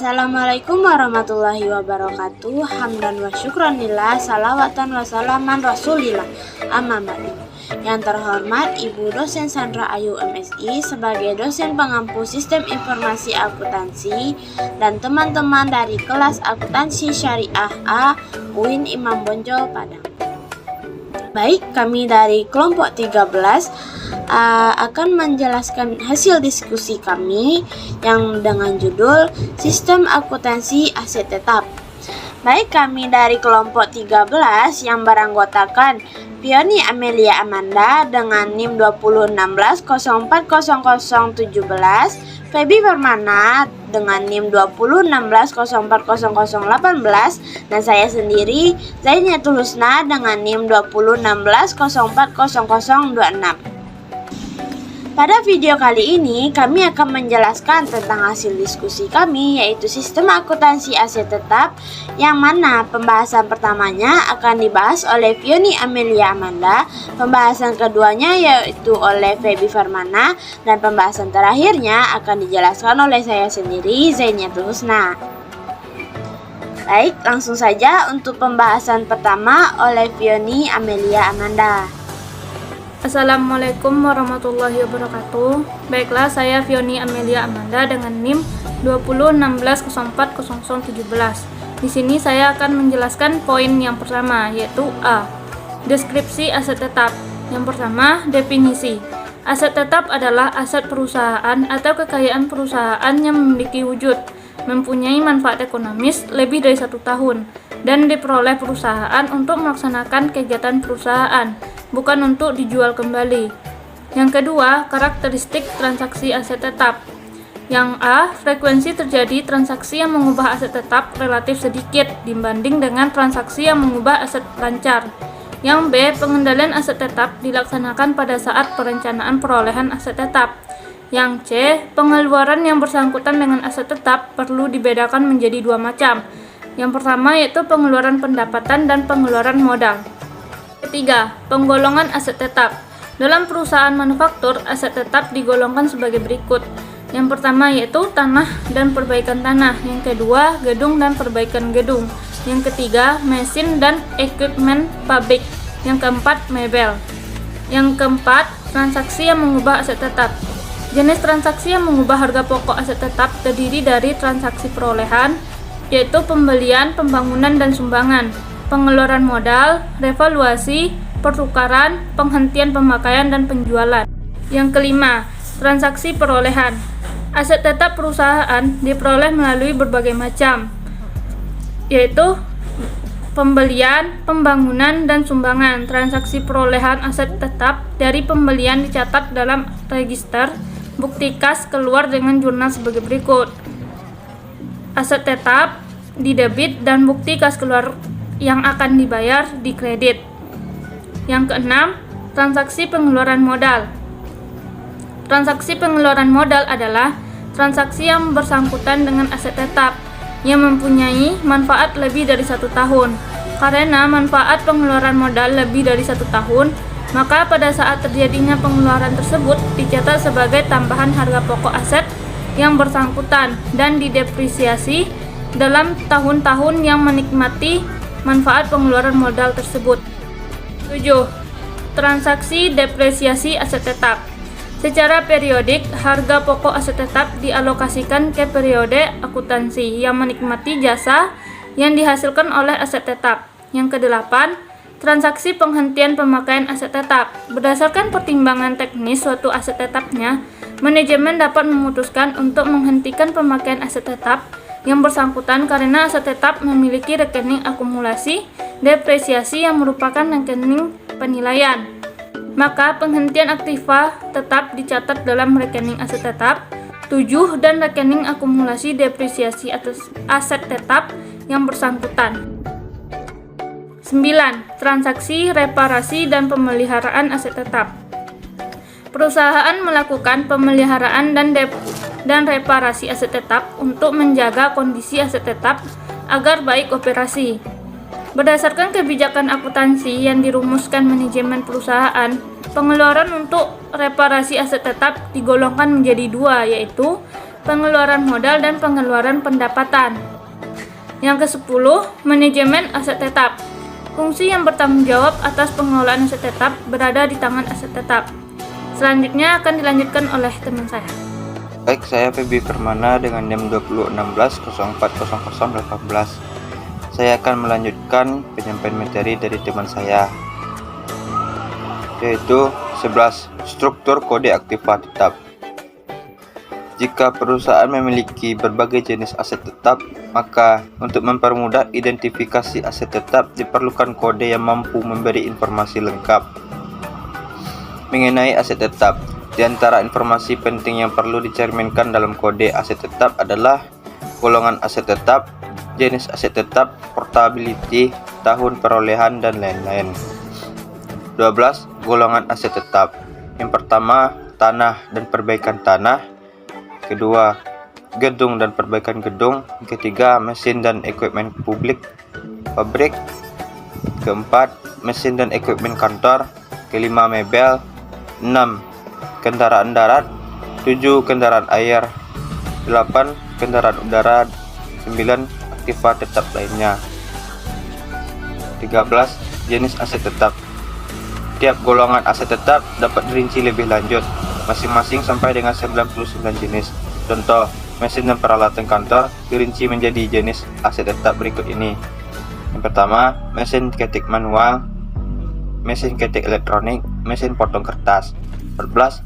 Assalamualaikum warahmatullahi wabarakatuh. Hamdan wa syukranillah, salawatan wa salaman rasulillah. Amma ba'du. Yang terhormat Ibu Dosen Sandra Ayu MSI sebagai dosen pengampu Sistem Informasi Akuntansi dan teman-teman dari kelas Akuntansi Syariah A UIN Imam Bonjol Padang. Baik, kami dari kelompok 13 akan menjelaskan hasil diskusi kami yang dengan judul Sistem Akuntansi Aset Tetap. Baik, kami dari kelompok 13 yang beranggotakan Pioni Amelia Amanda dengan NIM 2016040017, Feby Permana dengan NIM 2016040018, dan saya sendiri Zainiatul Husna dengan NIM 2016040026. Pada video kali ini, kami akan menjelaskan tentang hasil diskusi kami, yaitu sistem akuntansi aset tetap, yang mana pembahasan pertamanya akan dibahas oleh Pioni Amelia Amanda, pembahasan keduanya yaitu oleh Feby Farmana, dan pembahasan terakhirnya akan dijelaskan oleh saya sendiri, Zainiatul Husna. Baik, langsung saja untuk pembahasan pertama oleh Pioni Amelia Amanda. Assalamualaikum warahmatullahi wabarakatuh. Baiklah, saya Fioni Amelia Amanda dengan NIM 2016040017. Di sini saya akan menjelaskan poin yang pertama, yaitu A. Deskripsi aset tetap. Yang pertama, definisi. Aset tetap adalah aset perusahaan atau kekayaan perusahaan yang memiliki wujud, mempunyai manfaat ekonomis lebih dari 1 tahun, dan diperoleh perusahaan untuk melaksanakan kegiatan perusahaan, bukan untuk dijual kembali. Yang kedua, karakteristik transaksi aset tetap. Yang A, frekuensi terjadi transaksi yang mengubah aset tetap relatif sedikit dibanding dengan transaksi yang mengubah aset lancar. Yang B, pengendalian aset tetap dilaksanakan pada saat perencanaan perolehan aset tetap. Yang C, pengeluaran yang bersangkutan dengan aset tetap perlu dibedakan menjadi 2 macam. Yang pertama yaitu pengeluaran pendapatan dan pengeluaran modal. Ketiga, penggolongan aset tetap. Dalam perusahaan manufaktur, aset tetap digolongkan sebagai berikut. Yang pertama yaitu tanah dan perbaikan tanah. Yang kedua, gedung dan perbaikan gedung. Yang ketiga, mesin dan equipment pabrik. Yang keempat, mebel. Yang keempat, transaksi yang mengubah aset tetap. Jenis transaksi yang mengubah harga pokok aset tetap terdiri dari transaksi perolehan, yaitu pembelian, pembangunan, dan sumbangan, pengeluaran modal, revaluasi, pertukaran, penghentian pemakaian, dan penjualan. Yang kelima, transaksi perolehan. Aset tetap perusahaan diperoleh melalui berbagai macam, yaitu pembelian, pembangunan, dan sumbangan. Transaksi perolehan aset tetap dari pembelian dicatat dalam register, bukti kas keluar dengan jurnal sebagai berikut. Aset tetap di debit dan bukti kas keluar yang akan dibayar di kredit. Yang keenam, transaksi pengeluaran modal. Transaksi pengeluaran modal adalah transaksi yang bersangkutan dengan aset tetap yang mempunyai manfaat lebih dari 1 tahun. Karena manfaat pengeluaran modal lebih dari 1 tahun, maka pada saat terjadinya pengeluaran tersebut dicatat sebagai tambahan harga pokok aset yang bersangkutan dan didepresiasi dalam tahun-tahun yang menikmati manfaat pengeluaran modal tersebut. 7. Transaksi depresiasi aset tetap. Secara periodik, harga pokok aset tetap dialokasikan ke periode akuntansi yang menikmati jasa yang dihasilkan oleh aset tetap. Yang kedelapan, transaksi penghentian pemakaian aset tetap. Berdasarkan pertimbangan teknis suatu aset tetapnya, manajemen dapat memutuskan untuk menghentikan pemakaian aset tetap yang bersangkutan karena aset tetap memiliki rekening akumulasi depresiasi yang merupakan rekening penilaian. Maka penghentian aktiva tetap dicatat dalam rekening aset tetap 7 dan rekening akumulasi depresiasi atas aset tetap yang bersangkutan. 9. Transaksi reparasi dan pemeliharaan aset tetap. Perusahaan melakukan pemeliharaan dan reparasi aset tetap untuk menjaga kondisi aset tetap agar baik operasi. Berdasarkan kebijakan akuntansi yang dirumuskan manajemen perusahaan, pengeluaran untuk reparasi aset tetap digolongkan menjadi 2, yaitu pengeluaran modal dan pengeluaran pendapatan. Yang ke-10, manajemen aset tetap. Fungsi yang bertanggung jawab atas pengelolaan aset tetap berada di tangan aset tetap. Selanjutnya akan dilanjutkan oleh teman saya. Baik, saya Feby Permana dengan NIM 2016-040018. Saya akan melanjutkan penyampaian materi dari teman saya, yaitu 11. Struktur kode aktiva tetap. Jika perusahaan memiliki berbagai jenis aset tetap, maka untuk mempermudah identifikasi aset tetap diperlukan kode yang mampu memberi informasi lengkap mengenai aset tetap. Di antara informasi penting yang perlu dicerminkan dalam kode aset tetap adalah golongan aset tetap, jenis aset tetap, portability, tahun perolehan, dan lain-lain. 12. Golongan aset tetap. Yang pertama, tanah dan perbaikan tanah. Kedua, gedung dan perbaikan gedung. Ketiga, mesin dan equipment publik pabrik. Keempat, mesin dan equipment kantor. Kelima, mebel. 6. Kendaraan darat. 7. Kendaraan air. 8. Kendaraan udara. 9. Aktiva tetap lainnya. 13. Jenis aset tetap. Tiap golongan aset tetap dapat dirinci lebih lanjut, masing-masing sampai dengan 99 jenis. Contoh, mesin dan peralatan kantor dirinci menjadi jenis aset tetap berikut ini. Yang pertama, mesin ketik manual, mesin ketik elektronik, mesin potong kertas. 14.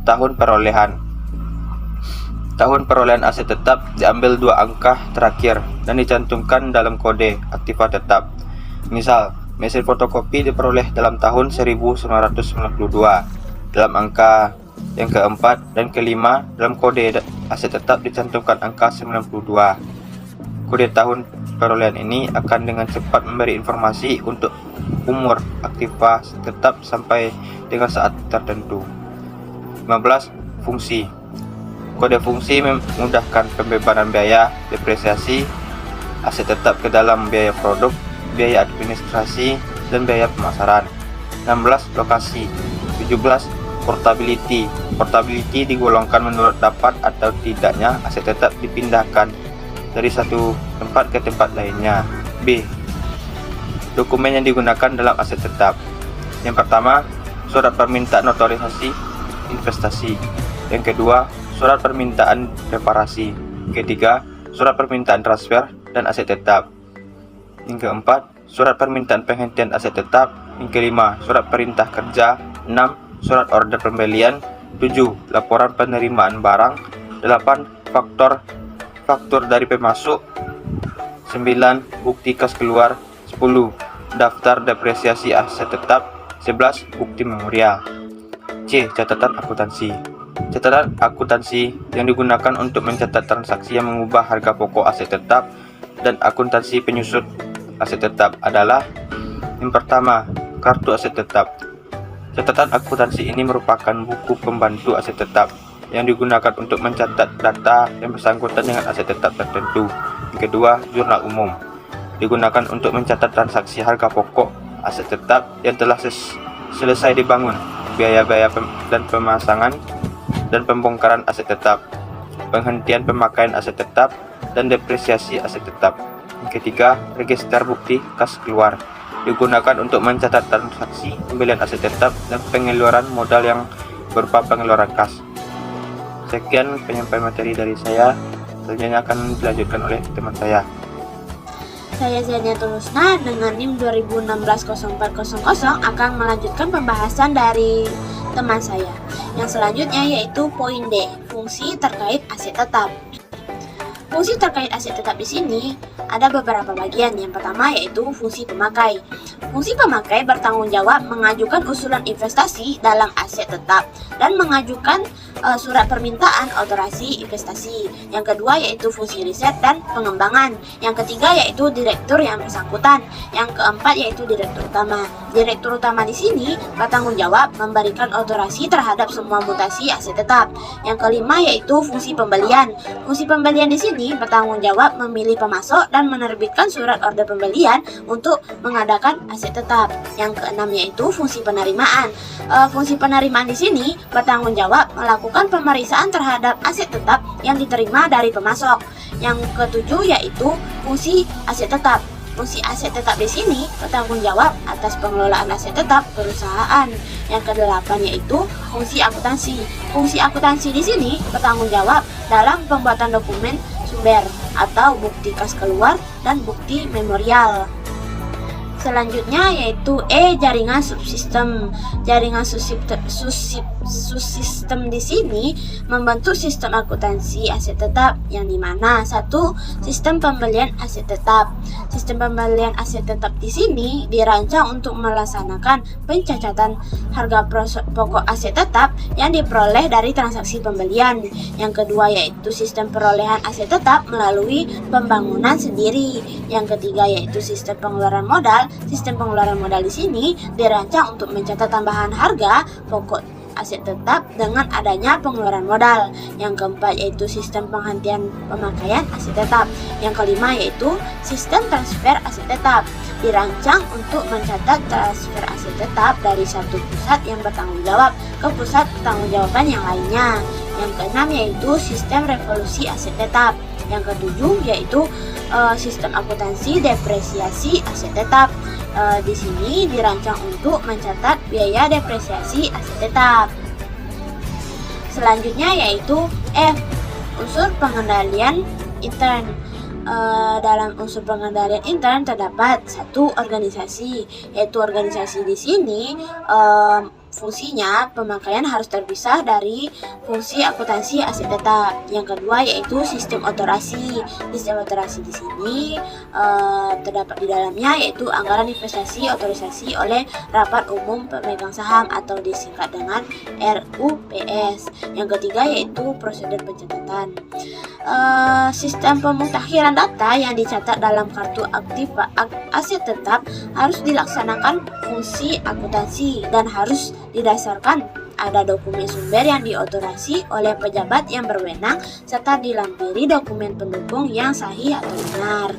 Tahun perolehan. Tahun perolehan aset tetap diambil 2 angka terakhir dan dicantumkan dalam kode aktiva tetap. Misal, mesin fotokopi diperoleh dalam tahun 1992. Dalam angka yang keempat dan kelima dalam kode aset tetap dicantumkan angka 92. Kode tahun perolehan ini akan dengan cepat memberi informasi untuk umur aktiva tetap sampai dengan saat tertentu. 15. Fungsi. Kode fungsi memudahkan pembebanan biaya depresiasi aset tetap ke dalam biaya produk, biaya administrasi, dan biaya pemasaran. 16. Lokasi. 17. Portability. Portability digolongkan menurut dapat atau tidaknya aset tetap dipindahkan dari satu tempat ke tempat lainnya. B. Dokumen yang digunakan dalam aset tetap. Yang pertama, surat permintaan notarisasi investasi. Yang kedua, surat permintaan reparasi. Ketiga, surat permintaan transfer dan aset tetap. Yang keempat, surat permintaan penghentian aset tetap. Yang kelima, surat perintah kerja. 6. Surat order pembelian. 7. Laporan penerimaan barang. 8. Faktur dari pemasok. 9. Bukti kas keluar. 10. Daftar depresiasi aset tetap. 11. Bukti memorial. C. Catatan akuntansi. Catatan akuntansi yang digunakan untuk mencatat transaksi yang mengubah harga pokok aset tetap dan akuntansi penyusut aset tetap adalah: yang pertama, kartu aset tetap. Catatan akuntansi ini merupakan buku pembantu aset tetap yang digunakan untuk mencatat data yang bersangkutan dengan aset tetap tertentu. Yang kedua, jurnal umum digunakan untuk mencatat transaksi harga pokok aset tetap yang telah selesai dibangun, biaya-biaya dan pemasangan dan pembongkaran aset tetap, penghentian pemakaian aset tetap, dan depresiasi aset tetap. Yang ketiga, register bukti kas keluar digunakan untuk mencatat transaksi pembelian aset tetap dan pengeluaran modal yang berupa pengeluaran kas. Sekian penyampaian materi dari saya. Selanjutnya akan dilanjutkan oleh teman saya. Saya Zaniatul Husna dengan NIM 2016-0400 akan melanjutkan pembahasan dari teman saya. Yang selanjutnya yaitu poin D, fungsi terkait aset tetap. Fungsi terkait aset tetap di sini ada beberapa bagian. Yang pertama yaitu fungsi pemakai. Fungsi pemakai bertanggung jawab mengajukan usulan investasi dalam aset tetap dan mengajukan surat permintaan otorasi investasi. Yang kedua yaitu fungsi riset dan pengembangan. Yang ketiga yaitu direktur yang bersangkutan. Yang keempat yaitu direktur utama. Direktur utama di sini bertanggung jawab memberikan otorasi terhadap semua mutasi aset tetap. Yang kelima yaitu fungsi pembelian. Fungsi pembelian di sini bertanggung jawab memilih pemasok dan menerbitkan surat order pembelian untuk mengadakan aset tetap. Yang keenam yaitu fungsi penerimaan. Fungsi penerimaan di sini bertanggung jawab melakukan melakukan pemeriksaan terhadap aset tetap yang diterima dari pemasok. Yang ketujuh yaitu fungsi aset tetap. Fungsi aset tetap di sini bertanggung jawab atas pengelolaan aset tetap perusahaan. Yang kedelapan yaitu fungsi akuntansi. Fungsi akuntansi di sini bertanggung jawab dalam pembuatan dokumen sumber atau bukti kas keluar dan bukti memorial. Selanjutnya yaitu jaringan subsistem. Jaringan subsistem di sini membentuk sistem akuntansi aset tetap yang dimana satu, sistem pembelian aset tetap. Sistem pembelian aset tetap di sini dirancang untuk melaksanakan pencacatan harga pokok aset tetap yang diperoleh dari transaksi pembelian. Yang kedua yaitu sistem perolehan aset tetap melalui pembangunan sendiri. Yang ketiga yaitu sistem pengeluaran modal. Sistem pengeluaran modal di sini dirancang untuk mencatat tambahan harga pokok aset tetap dengan adanya pengeluaran modal. Yang keempat yaitu sistem penghentian pemakaian aset tetap. Yang kelima yaitu sistem transfer aset tetap. Dirancang untuk mencatat transfer aset tetap dari satu pusat yang bertanggung jawab ke pusat pertanggungjawaban yang lainnya. Yang keenam yaitu sistem revolusi aset tetap. Yang ketujuh yaitu sistem akuntansi depresiasi aset tetap. Di sini dirancang untuk mencatat biaya depresiasi aset tetap. Selanjutnya yaitu F, unsur pengendalian intern. Dalam unsur pengendalian intern terdapat satu organisasi, yaitu organisasi di sini fungsinya pemakaian harus terpisah dari fungsi akuntansi aset tetap. Yang kedua yaitu sistem otorasi. Sistem otorasi di sini terdapat di dalamnya yaitu anggaran investasi otorisasi oleh rapat umum pemegang saham atau disingkat dengan RUPS. Yang ketiga yaitu prosedur pencatatan. Sistem pemutakhiran data yang dicatat dalam kartu aktif aset tetap harus dilaksanakan fungsi akuntansi dan harus didasarkan ada dokumen sumber yang diotorasi oleh pejabat yang berwenang serta dilampiri dokumen pendukung yang sahih atau benar.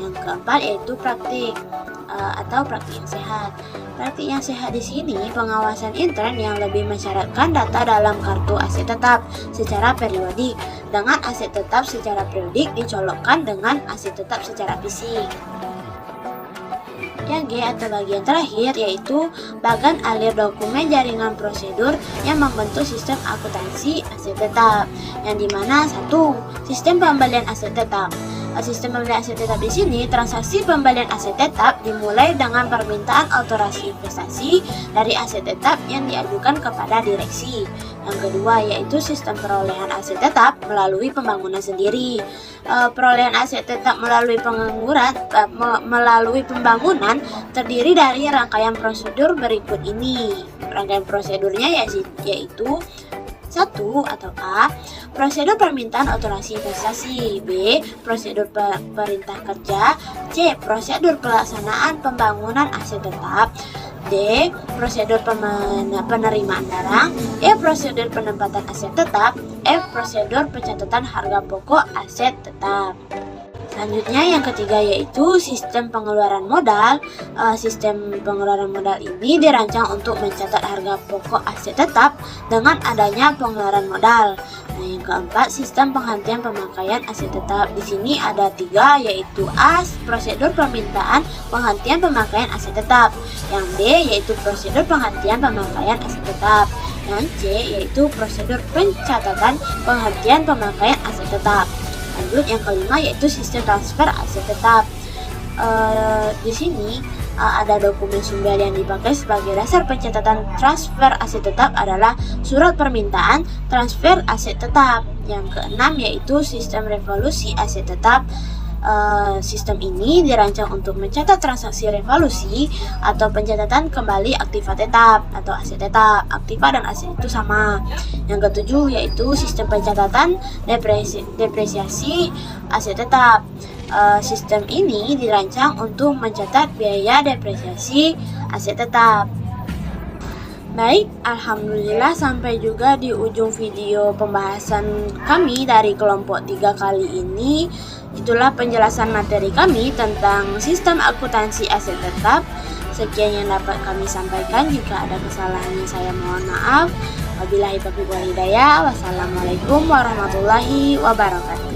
Yang keempat yaitu praktik atau praktik yang sehat. Praktik yang sehat di sini pengawasan intern yang lebih mensyaratkan data dalam kartu aset tetap secara periodik dengan aset tetap secara periodik dicolokkan dengan aset tetap secara fisik. Yang G atau bagian terakhir yaitu bagan alir dokumen jaringan prosedur yang membentuk sistem akuntansi aset tetap yang dimana satu, sistem pembelian aset tetap. Sistem pembelian aset tetap di sini transaksi pembelian aset tetap dimulai dengan permintaan otorasi investasi dari aset tetap yang diajukan kepada direksi. Yang kedua yaitu sistem perolehan aset tetap melalui pembangunan sendiri. Perolehan aset tetap melalui pembangunan terdiri dari rangkaian prosedur berikut ini. Rangkaian prosedurnya yaitu 1 atau A. Prosedur permintaan otorasi investasi. B. Prosedur perintah kerja. C. Prosedur pelaksanaan pembangunan aset tetap. D. Prosedur penerimaan barang. E. Prosedur penempatan aset tetap. F. Prosedur pencatatan harga pokok aset tetap. Selanjutnya yang ketiga yaitu sistem pengeluaran modal. Sistem pengeluaran modal ini dirancang untuk mencatat harga pokok aset tetap dengan adanya pengeluaran modal. Nah, yang keempat sistem penghentian pemakaian aset tetap. Di sini ada 3 yaitu A. Prosedur permintaan penghentian pemakaian aset tetap. Yang D yaitu prosedur penghentian pemakaian aset tetap. Yang C yaitu prosedur pencatatan penghentian pemakaian aset tetap. Lanjut yang kelima yaitu sistem transfer aset tetap. Di sini ada dokumen sumber yang dipakai sebagai dasar pencatatan transfer aset tetap adalah surat permintaan transfer aset tetap. Yang keenam yaitu sistem revolusi aset tetap. Sistem ini dirancang untuk mencatat transaksi revolusi atau pencatatan kembali aktiva tetap atau aset tetap. Aktiva dan aset itu sama. Yang ketujuh yaitu sistem pencatatan depresiasi aset tetap. Sistem ini dirancang untuk mencatat biaya depresiasi aset tetap. Baik, alhamdulillah sampai juga di ujung video pembahasan kami dari kelompok 3 kali ini. Itulah penjelasan materi kami tentang sistem akuntansi aset tetap. Sekian yang dapat kami sampaikan. Jika ada kesalahannya saya mohon maaf. Wabillahi taufiq wal hidayah. Wassalamualaikum warahmatullahi wabarakatuh.